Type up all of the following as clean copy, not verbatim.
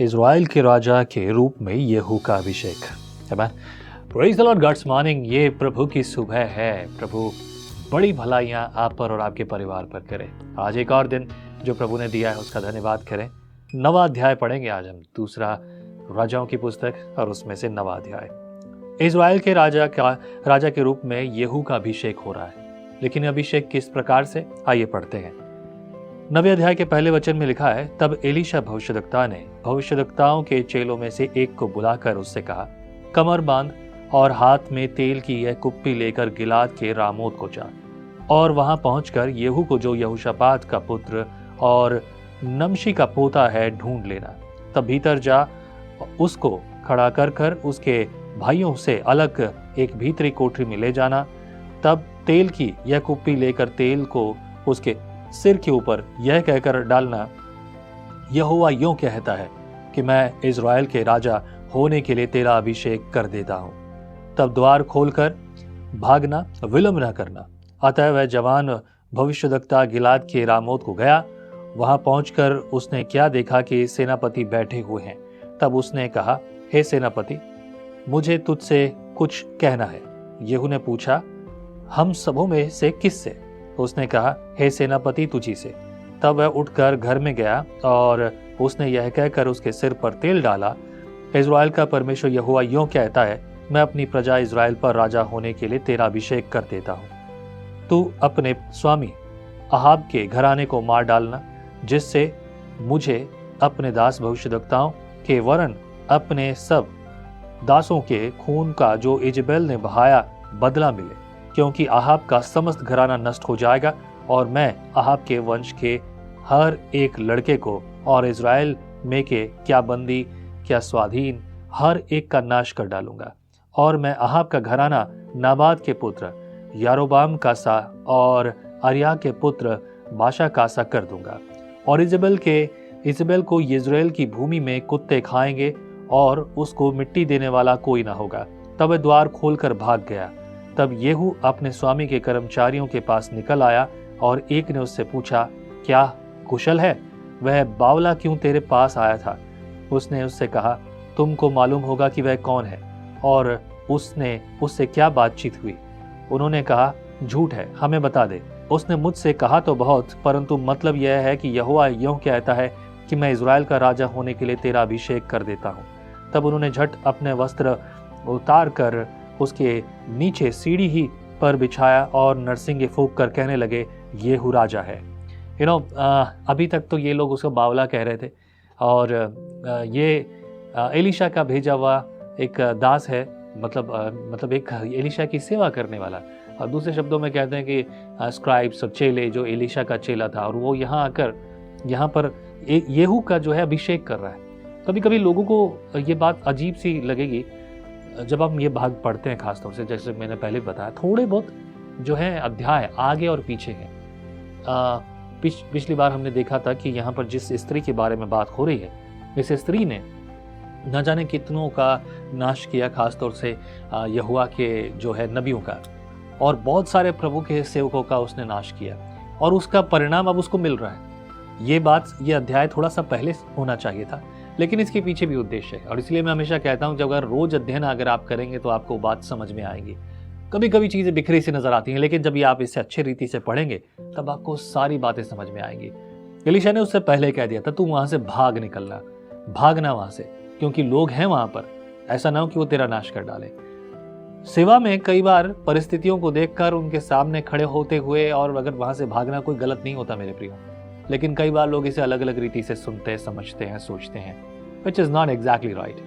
Israel के राजा के रूप में येहू का अभिषेक। Amen. Praise the Lord. God's morning. ये प्रभु की सुबह है। प्रभु बड़ी भलाइयाँ आप पर और आपके परिवार पर करें। आज एक और दिन जो प्रभु ने दिया है उसका धन्यवाद करें। नवा अध्याय पढ़ेंगे आज हम, दूसरा राजाओं की पुस्तक और उसमें से नवा अध्याय। इज़राइल के राजा के रूप में येहू का अभिषेक हो रहा है, लेकिन अभिषेक किस प्रकार से, आइए पढ़ते हैं। 9वें अध्याय के पहले वचन में लिखा है, तब एलीशा भविष्यद्वक्ता ने भविष्यद्वक्ताओं के चेलों में से एक को बुलाकर उससे कहा, कमर बांध और हाथ में तेल की यह कुप्पी लेकर गिलाद के रामोत को जा, और वहां पहुंचकर येहू को जो यहोशापात का पुत्र और नमशी का पोता है ढूंढ लेना। तब भीतर जा उसको खड़ा कर कर उसके भाइयों से अलग एक भीतरी कोठरी में ले जाना। तब तेल की यह कुप्पी लेकर तेल को उसके सिर के ऊपर यह कहकर डालना, यहोवा यूं कहता है कि मैं इज़राइल के राजा होने के लिए तेरा अभिषेक कर देता हूं। तब द्वार खोलकर भागना, विलंब न करना। अतः वह जवान भविष्यद्वक्ता गिलाद के रामोत को गया। वहां पहुंचकर उसने क्या देखा कि सेनापति बैठे हुए हैं। तब उसने कहा, हे सेनापति, मुझे तुझसे कुछ कहना है। येहू ने पूछा, हम सबों में से किससे? उसने कहा, हे सेनापति, तुझी से। तब वह उठकर घर में गया और उसने यह कहकर उसके सिर पर तेल डाला, इज़राइल का परमेश्वर यहोवा यूं कहता है, मैं अपनी प्रजा इज़राइल पर राजा होने के लिए तेरा अभिषेक कर देता हूं। तू अपने स्वामी अहाब के घराने को मार डालना, जिससे मुझे अपने दास भविष्यद्वक्ताओं के वरन अपने सब दासों के खून का जो इजबेल ने बहाया बदला मिले, क्योंकि अहाब का समस्त घराना नष्ट हो जाएगा और मैं अहाब के वंश के हर एक लड़के को और इज़राइल में के क्या बंदी क्या स्वाधीन हर एक का नाश कर डालूंगा। और मैं अहाब का घराना नाबाद के पुत्र यारोबाम का सा और अरिया के पुत्र बाशा का सा कर दूंगा, और इजबेल को यिज्रेल की भूमि में कुत्ते खाएंगे और उसको मिट्टी देने वाला कोई ना होगा। तब वह द्वार खोलकर भाग गया। तब येहू अपने स्वामी के कर्मचारियों के पास निकल आया और एक ने उससे पूछा, क्या कुशल है? वह बावला क्यों तेरे पास आया था? उसने उससे कहा, तुमको मालूम होगा कि वह कौन है और उससे क्या बातचीत हुई। उन्होंने कहा, झूठ है, हमें बता दे। उसने मुझसे कहा तो बहुत, परंतु मतलब यह है कि यहोवा यूं कहता है कि मैं इज़राइल का राजा होने के लिए तेरा अभिषेक कर देता हूँ। तब उन्होंने झट अपने वस्त्र उतार कर उसके नीचे सीढ़ी ही पर बिछाया और नरसिंगे फूंक कर कहने लगे, येहू राजा है। अभी तक तो ये लोग उसको बावला कह रहे थे, और ये एलीशा का भेजा हुआ एक दास है, मतलब एक एलीशा की सेवा करने वाला। और दूसरे शब्दों में कहते हैं कि स्क्राइब्स और चेले, जो एलीशा का चेला था, और वो यहाँ आकर यहाँ पर येहू का जो है अभिषेक कर रहा है। कभी कभी लोगों को ये बात अजीब सी लगेगी जब हम ये भाग पढ़ते हैं, खासतौर से जैसे मैंने पहले बताया, थोड़े बहुत जो है अध्याय आगे और पीछे हैं। पिछली बार हमने देखा था कि यहाँ पर जिस स्त्री के बारे में बात हो रही है, इस स्त्री ने न जाने कितनों का नाश किया, खासतौर से यहोवा के जो है नबियों का, और बहुत सारे प्रभु के सेवकों का उसने नाश किया, और उसका परिणाम अब उसको मिल रहा है। ये अध्याय थोड़ा सा पहले होना चाहिए था, लेकिन इसके पीछे भी उद्देश्य है। और इसलिए मैं हमेशा कहता हूं, जब अगर रोज अध्ययन अगर आप करेंगे तो आपको बात समझ में आएगी। कभी कभी चीजें बिखरी सी नजर आती हैं, लेकिन जब ये आप इसे अच्छे रीति से पढ़ेंगे तब आपको सारी बातें समझ में आएंगी। एलीशा ने उससे पहले कह दिया था, तू वहां से भागना वहां से, क्योंकि लोग हैं वहां पर, ऐसा ना हो कि वो तेरा नाश कर डाले। सेवा में कई बार परिस्थितियों को देखकर उनके सामने खड़े होते हुए और अगर वहां से भागना कोई गलत नहीं होता मेरे प्रियो, लेकिन कई बार लोग इसे अलग अलग रीति से सुनते, समझते हैं, सोचते हैं, which is not exactly right.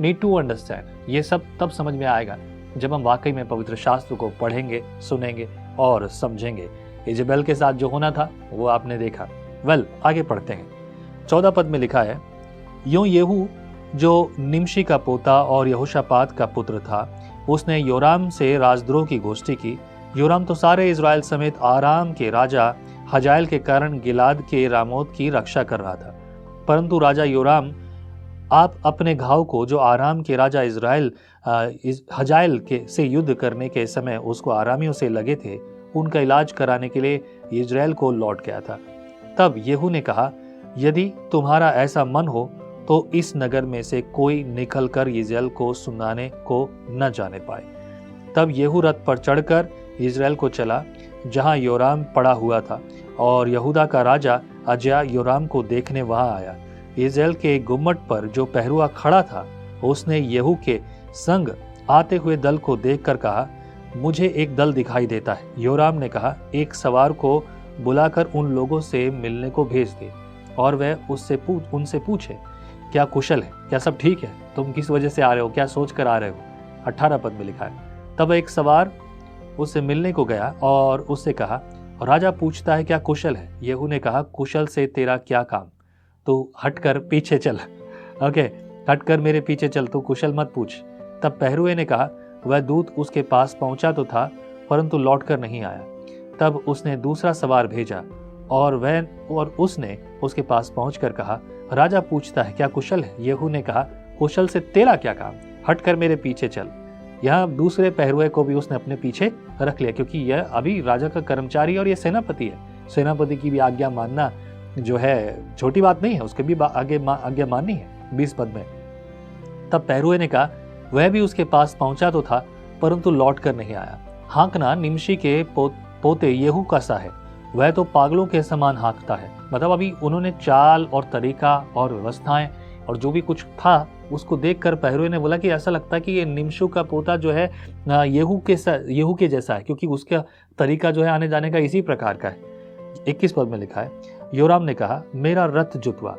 Need to understand. ये सब तब समझ में आएगा जब हम वाकई में पवित्र शास्त्र को पढ़ेंगे, सुनेंगे और समझेंगे। इजबेल के साथ जो होना था वो आपने देखा। आगे पढ़ते हैं। 14 पद में लिखा है, यूं येहू जो निमशी का पोता और यहोशापात का पुत्र था, उसने योराम से राजद्रोह की गोष्ठी की। योराम तो सारे इज़राइल समेत आराम के राजा हजाएल के कारण गिलाद के रामोत की रक्षा कर रहा था। परंतु राजा योराम आप अपने घाव को जो आराम के राजा हजाएल के से युद्ध करने के समय उसको आरामियों से लगे थे, उनका इलाज कराने के लिए इजराइल को लौट गया था। तब येहू ने कहा, यदि तुम्हारा ऐसा मन हो तो इस नगर में से कोई निकलकर इज़राइल को सुनाने को न जाने पाए। तब येहू रथ पर चढ़कर इज़राइल को चला जहां योराम पड़ा हुआ था, और यहूदा का राजा अजया योराम को देखने वहां आया। इज़राइल के गुम्मट पर जो पहरुआ खड़ा था, उसने येहू के संग आते हुए दल को देखकर कहा, मुझे एक दल दिखाई देता है। योराम ने कहा, एक सवार को बुलाकर उन लोगों से मिलने को भेज दे, और वह उनसे पूछे, क्या कुशल है, क्या सब ठीक है, तुम किस वजह से आ रहे हो, क्या सोच कर आ रहे हो। 18 पद में लिखा है, तब एक सवार उससे मिलने को गया और उससे कहा, राजा पूछता है क्या कुशल है। येहू ने कहा, कुशल से तेरा क्या काम, तू हटकर पीछे चल। ओके, हटकर मेरे पीछे चल, तू कुशल मत पूछ। तब पहरुए ने कहा, वह दूत उसके पास पहुंचा तो था, परंतु लौटकर नहीं आया। तब उसने दूसरा सवार भेजा, और उसने उसके पास पहुंचकर कहा, राजा पूछता है क्या कुशल है। येहू ने कहा, कुशल से तेरा क्या काम, हटकर मेरे पीछे चल। यहाँ दूसरे पहरुए को भी उसने अपने पीछे रख लिया, क्योंकि यह अभी राजा का कर्मचारी और यह सेनापति है। सेनापति की भी आज्ञा मानना जो है छोटी बात नहीं है, उसके भी आज्ञा माननी है। 20 पद में, तब पहरुए ने कहा, वह भी उसके पास पहुंचा तो था, परंतु लौट कर नहीं आया। हाँकना निमशी के पोते येहू का सा है, वह तो पागलों के समान हाँकता है। मतलब अभी उन्होंने चाल और तरीका और व्यवस्थाएं और जो भी कुछ था उसको देखकर पहरुए ने बोला कि ऐसा लगता है कि ये निमशु का पोता जो है येहू के जैसा है, क्योंकि उसका तरीका जो है आने जाने का इसी प्रकार का है। 21 पद में लिखा है, योराम ने कहा, मेरा रथ जुत हुआ।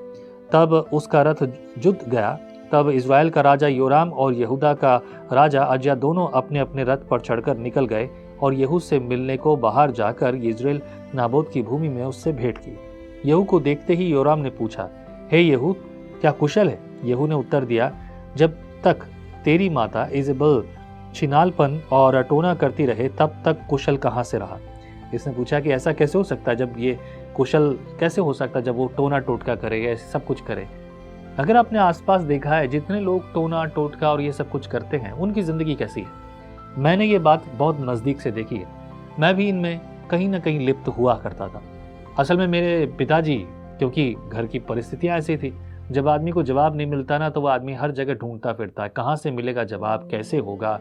तब उसका रथ जुत गया। तब इज़राइल का राजा योराम और यहूदा का राजा अजया दोनों अपने अपने रथ पर चढ़कर निकल गए और येहू से मिलने को बाहर जाकर इज़राइल नाबोत की भूमि में उससे भेंट की। येहू को देखते ही योराम ने पूछा, हे येहू, क्या कुशल है। येहू ने उत्तर दिया, जब तक तेरी माता इजेबल छिनालपन और टोना करती रहे तब तक कुशल कहाँ से रहा। इसने पूछा कि ऐसा कैसे हो सकता है, जब ये कुशल कैसे हो सकता है जब वो टोना टोटका करे या सब कुछ करे। अगर आपने आसपास देखा है, जितने लोग टोना टोटका और ये सब कुछ करते हैं, उनकी जिंदगी कैसी है। मैंने ये बात बहुत नज़दीक से देखी है। मैं भी इनमें कहीं ना कहीं लिप्त हुआ करता था। असल में मेरे पिताजी, क्योंकि घर की परिस्थितियाँ ऐसी थी, जब आदमी को जवाब नहीं मिलता ना, तो वो आदमी हर जगह ढूंढता फिरता है, कहाँ से मिलेगा जवाब, कैसे होगा,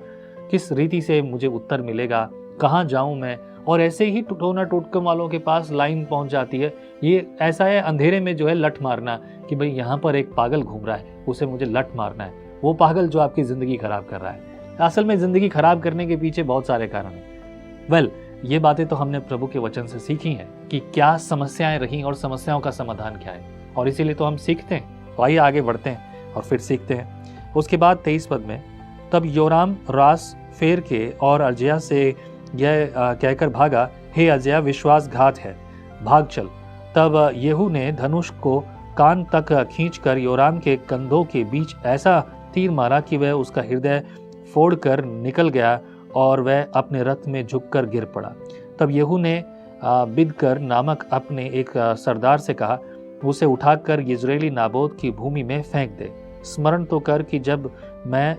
किस रीति से मुझे उत्तर मिलेगा, कहाँ जाऊँ मैं। और ऐसे ही टोना टोटके वालों के पास लाइन पहुँच जाती है। ये ऐसा है अंधेरे में जो है लठ मारना, कि भाई यहाँ पर एक पागल घूम रहा है, उसे मुझे लठ मारना है। वो पागल जो आपकी ज़िंदगी खराब कर रहा है। असल में ज़िंदगी खराब करने के पीछे बहुत सारे कारण हैं। ये बातें तो हमने प्रभु के वचन से सीखी हैं कि क्या समस्याएं रहीं और समस्याओं का समाधान क्या है, और इसीलिए तो हम सीखते हैं। तो आइए आगे बढ़ते हैं और फिर सीखते हैं। उसके बाद 23 पद में, तब योराम रास फेर के और अजया से यह कहकर भागा, हे अजया, विश्वासघात है, भाग चल। तब येहू ने धनुष को कान तक खींचकर योराम के कंधों के बीच ऐसा तीर मारा कि वह उसका हृदय फोड़कर निकल गया और वह अपने रथ में झुककर गिर पड़ा। तब येहू ने बिदकर नामक अपने एक सरदार से कहा, उसे उठाकर इज़राइली नाबोत की भूमि में फेंक दे। स्मरण तो कर कि जब मैं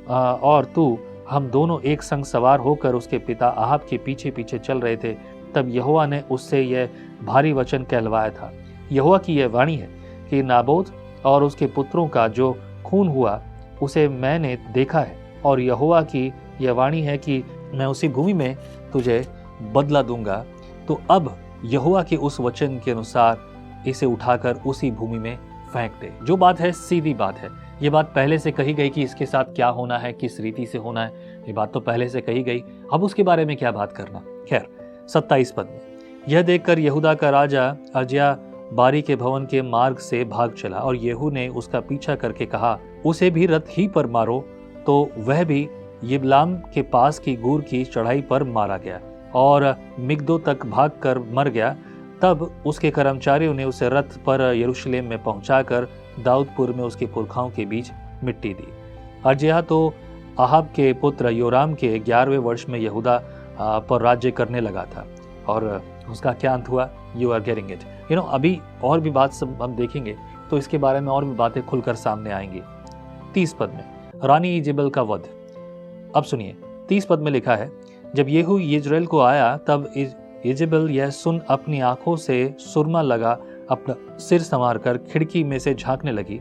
और तू हम दोनों एक संग सवार होकर उसके पिता आहाब के पीछे पीछे चल रहे थे, तब यहोवा ने उससे यह भारी वचन कहलवाया था। यहोवा की यह वाणी है कि नाबोत और उसके पुत्रों का जो खून हुआ उसे मैंने देखा है, और यहोवा की यह वाणी है कि मैं उसी भूमि में तुझे बदला दूंगा। तो अब यहोवा के उस वचन के अनुसार इसे उठाकर उसी भूमि में फेंक दे। जो बात है सीधी बात है। ये बात पहले से कही गई कि इसके साथ क्या होना है, किस रीति से होना है, ये बात तो पहले से कही गई। अब उसके बारे में क्या बात करना। खैर 27 पद में, यह देखकर यहूदा का राजा अजया बारी के भवन के मार्ग से भाग चला, और येहू ने उसका पीछा करके कहा, उसे भी रथ ही पर मारो। तो वह भी यिबलाम के पास की गूर की चढ़ाई पर मारा गया और मिग्दो तक भागकर मर गया। तब उसके कर्मचारियों ने उसे रथ पर यरूशलेम में पहुंचाकर दाऊदपुर में उसके पुरखाओं के बीच मिट्टी दी। अजया तो आहाब के पुत्र योराम के 11वें वर्ष में यहूदा पर राज्य करने लगा था, और उसका क्या अंत हुआ, यू आर गेटिंग इट। अभी और भी बात सब हम देखेंगे तो इसके बारे में और भी बातें खुलकर सामने आएंगी। 30 पद में, रानी इजेबल का वध। अब सुनिए, 30 पद में लिखा है, जब येहू इज़राइल को आया तब इजेबल यह सुन अपनी आंखों से सुरमा लगा अपना सिर संवार कर खिड़की में से झांकने लगी।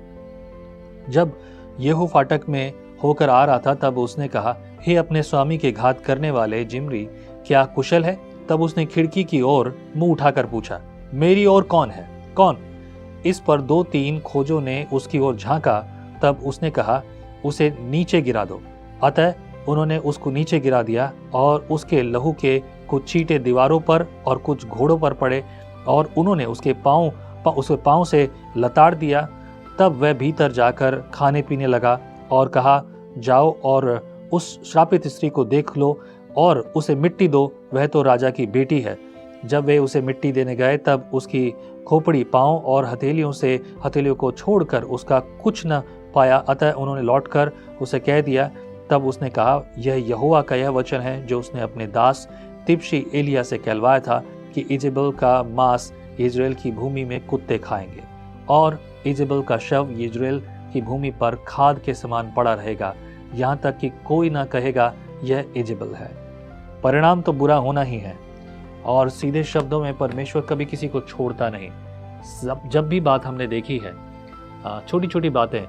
जब येहू फाटक में होकर आ रहा था तब उसने कहा, हे अपने स्वामी के घात करने वाले जिम्री, क्या कुशल है? तब उसने खिड़की की ओर मुंह उठाकर पूछा, मेरी ओर कौन है? कौन? इस पर 2-3 खोजों ने उसकी ओर झांका। तब उसने कहा, उसे नीचे गिरा दो। अतः उन्होंने उसको नीचे गिरा दिया और उसके लहू के कुछ छींटे दीवारों पर और कुछ घोड़ों पर पड़े और उन्होंने उसके पाँव से लताड़ दिया। तब वह भीतर जाकर खाने पीने लगा और कहा, जाओ और उस श्रापित स्त्री को देख लो और उसे मिट्टी दो, वह तो राजा की बेटी है। जब वे उसे मिट्टी देने गए तब उसकी खोपड़ी, पाँव और हथेलियों को छोड़कर उसका कुछ न पाया। अतः उन्होंने लौटकर उसे कह दिया। तब उसने कहा, यह यहोवा का यह वचन है जो उसने अपने दास तिप्शी एलिया से कहलवाया था कि इजेबल का मांस इजराइल की भूमि में कुत्ते खाएंगे और इजेबल का शव इजराइल की भूमि पर खाद के समान पड़ा रहेगा, यहाँ तक कि कोई ना कहेगा यह इजेबल है। परिणाम तो बुरा होना ही है। और सीधे शब्दों में परमेश्वर कभी किसी को छोड़ता नहीं। जब भी बात हमने देखी है, छोटी छोटी बातें,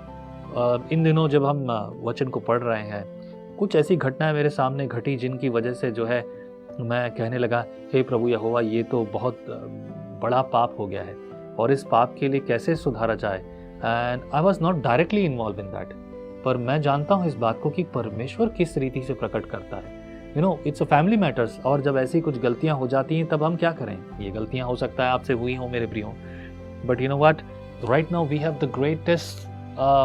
इन दिनों जब हम वचन को पढ़ रहे हैं, कुछ ऐसी घटनाएं मेरे सामने घटी जिनकी वजह से जो है मैं कहने लगा, हे प्रभु यहोवा, ये तो बहुत बड़ा पाप हो गया है और इस पाप के लिए कैसे सुधारा जाए। And I was not directly involve in that, पर मैं जानता हूँ इस बात को कि परमेश्वर किस रीति से प्रकट करता है। It's a family matters. और जब ऐसी कुछ गलतियां हो जाती हैं तब हम क्या करें? ये गलतियां हो सकता है आपसे हुई हो मेरे प्रियो, but you know what, right now we have the greatest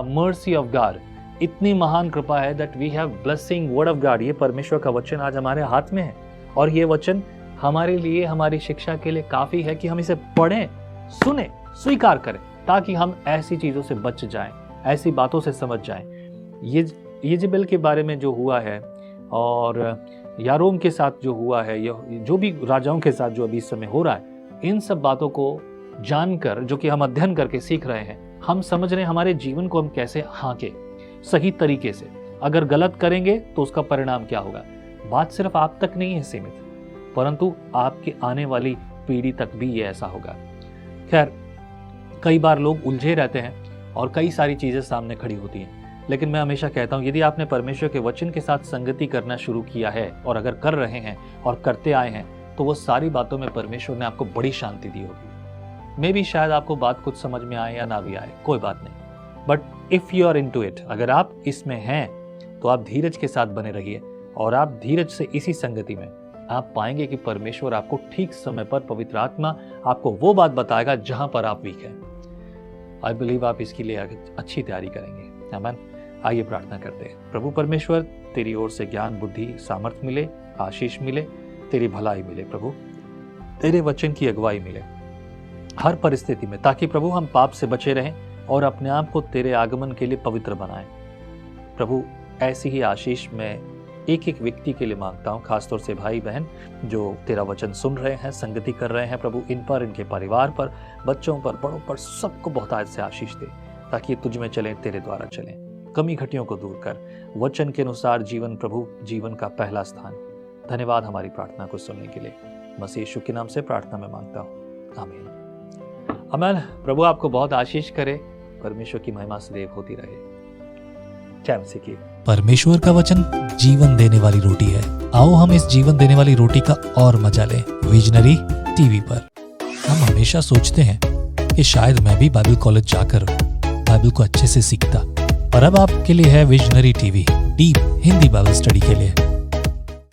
mercy of God. इतनी महान कृपा है that we have blessing word of God. ये परमेश्वर का वचन आज हमारे हाथ में है और ये वचन हमारे लिए, हमारी शिक्षा के लिए काफी है कि हम इसे पढ़ें, सुने, स्वीकार करें, ताकि हम ऐसी चीजों से बच जाएं, ऐसी बातों से समझ जाएं। ये येजेबेल के बारे में जो हुआ है और यारोम के साथ जो हुआ है, जो भी राजाओं के साथ जो अभी इस समय हो रहा है, इन सब बातों को जानकर, जो कि हम अध्ययन करके सीख रहे हैं, हम समझ रहे हैं हमारे जीवन को हम कैसे हाँके सही तरीके से। अगर गलत करेंगे तो उसका परिणाम क्या होगा। बात सिर्फ आप तक नहीं है सीमित, परंतु आपके आने वाली पीढ़ी तक भी ये ऐसा होगा। खैर, कई बार लोग उलझे रहते हैं और कई सारी चीजें सामने खड़ी होती हैं, लेकिन मैं हमेशा कहता हूं, यदि आपने परमेश्वर के वचन के साथ संगति करना शुरू किया है और अगर कर रहे हैं और करते आए हैं, तो वो सारी बातों में परमेश्वर ने आपको बड़ी शांति दी होगी। मे भी शायद आपको बात कुछ समझ में आए या ना भी आए, कोई बात नहीं, but if you are into it, अगर आप इसमें हैं तो आप धीरज के साथ बने रहिए और आप धीरज से इसी संगति में आप पाएंगे कि परमेश्वर आपको ठीक समय पर, पवित्र आत्मा आपको वो बात बताएगा जहां पर आप वीक हैं। आई बिलीव आप इसके लिए अच्छी तैयारी करेंगे। आमीन। आइए प्रार्थना करते हैं। प्रभु परमेश्वर, तेरी ओर से ज्ञान, बुद्धि, सामर्थ्य मिले, आशीष मिले, तेरी भलाई मिले प्रभु, तेरे वचन की अगुवाई मिले हर परिस्थिति में, ताकि प्रभु हम पाप से बचे रहें और अपने आप को तेरे आगमन के लिए पवित्र बनाएं। प्रभु, ऐसी ही आशीष मैं एक एक व्यक्ति के लिए मांगता हूँ, खासतौर से भाई बहन जो तेरा वचन सुन रहे हैं, संगति कर रहे हैं प्रभु, इन पर, इनके परिवार पर, बच्चों पर, बड़ों पर, सबको बहुतायत से आशीष दे, ताकि तुझ में चलें, तेरे द्वारा चलें। कमी घटियों को दूर कर, वचन के अनुसार जीवन प्रभु, जीवन का पहला स्थान। धन्यवाद हमारी प्रार्थना को सुनने के लिए। मसीह यीशु के नाम से प्रार्थना में मांगता हूँ, आमीन। आमीन। प्रभु आपको बहुत आशीष करे। परमेश्वर की महिमा सदैव होती रहे। जय मसीह की। परमेश्वर का वचन जीवन देने वाली रोटी है। आओ हम इस जीवन देने वाली रोटी का और मजा लें विजनरी टीवी पर। हम हमेशा सोचते हैं कि शायद मैं भी बाइबल कॉलेज जाकर बाइबल को अच्छे से सीखता, पर अब आपके लिए है visionary TV, deep Hindi Bible study के लिए।